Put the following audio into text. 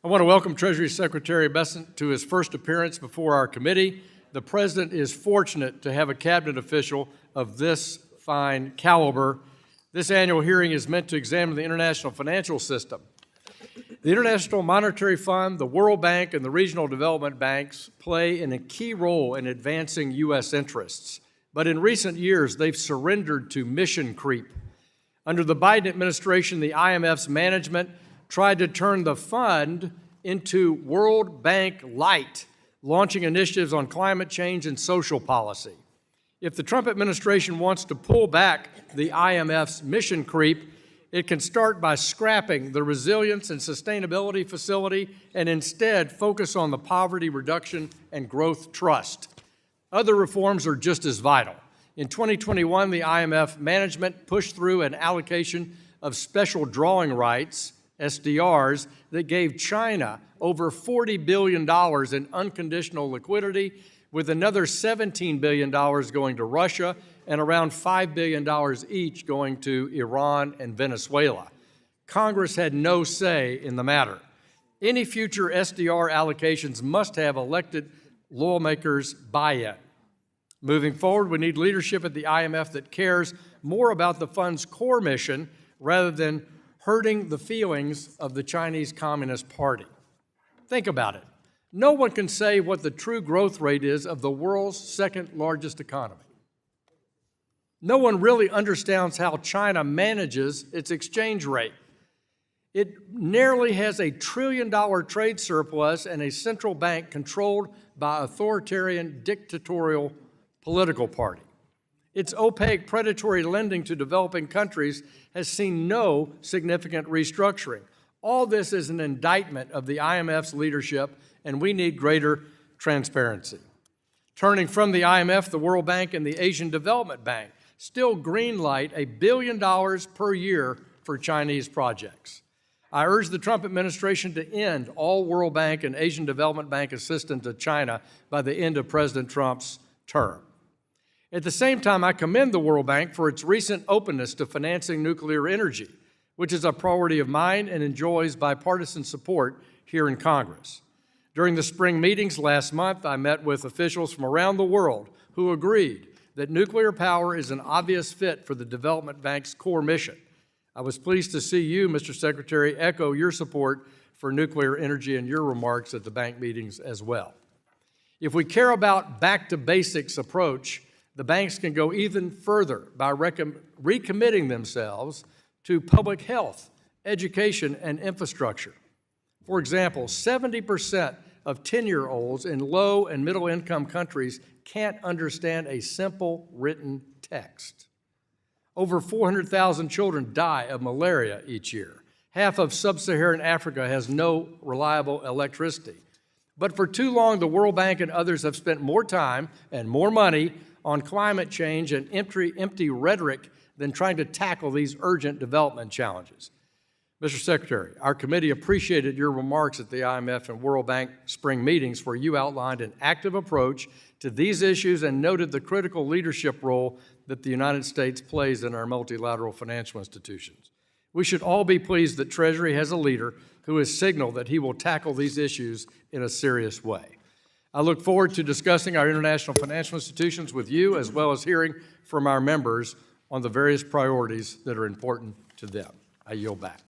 I want to welcome Treasury Secretary Bessent to his first appearance before our committee. The President is fortunate to have a cabinet official of this fine caliber. This annual hearing is meant to examine the international financial system. The International Monetary Fund, the World Bank, and the regional development banks play a key role in advancing U.S. interests. But in recent years, they've surrendered to mission creep. Under the Biden administration, the IMF's management tried to turn the fund into World Bank Light, launching initiatives on climate change and social policy. If the Trump administration wants to pull back the IMF's mission creep, it can start by scrapping the Resilience and Sustainability Facility and instead focus on the Poverty Reduction and Growth Trust. Other reforms are just as vital. In 2021, the IMF management pushed through an allocation of special drawing rights, SDRs, that gave China over $40 billion in unconditional liquidity, with another $17 billion going to Russia and around $5 billion each going to Iran and Venezuela. Congress had no say in the matter. Any future SDR allocations must have elected lawmakers' buy-in. Moving forward, we need leadership at the IMF that cares more about the fund's core mission rather than hurting the feelings of the Chinese Communist Party. Think about it. No one can say what the true growth rate is of the world's second largest economy. No one really understands how China manages its exchange rate. It nearly has a $1 trillion trade surplus and a central bank controlled by authoritarian dictatorial political party. Its opaque predatory lending to developing countries has seen no significant restructuring. All this is an indictment of the IMF's leadership, and we need greater transparency. Turning from the IMF, the World Bank, and the Asian Development Bank still greenlight $1 billion per year for Chinese projects. I urge the Trump administration to end all World Bank and Asian Development Bank assistance to China by the end of President Trump's term. At the same time, I commend the World Bank for its recent openness to financing nuclear energy, which is a priority of mine and enjoys bipartisan support here in Congress. During the spring meetings last month, I met with officials from around the world who agreed that nuclear power is an obvious fit for the Development Bank's core mission. I was pleased to see you, Mr. Secretary, echo your support for nuclear energy in your remarks at the bank meetings as well. If we care about back-to-basics approach, the banks can go even further by recommitting themselves to public health, education, and infrastructure. For example, 70% of 10-year-olds in low and middle-income countries can't understand a simple written text. Over 400,000 children die of malaria each year. Half of sub-Saharan Africa has no reliable electricity. But for too long, the World Bank and others have spent more time and more money on climate change and empty rhetoric than trying to tackle these urgent development challenges. Mr. Secretary, our committee appreciated your remarks at the IMF and World Bank spring meetings where you outlined an active approach to these issues and noted the critical leadership role that the United States plays in our multilateral financial institutions. We should all be pleased that Treasury has a leader who has signaled that he will tackle these issues in a serious way. I look forward to discussing our international financial institutions with you, as well as hearing from our members on the various priorities that are important to them. I yield back.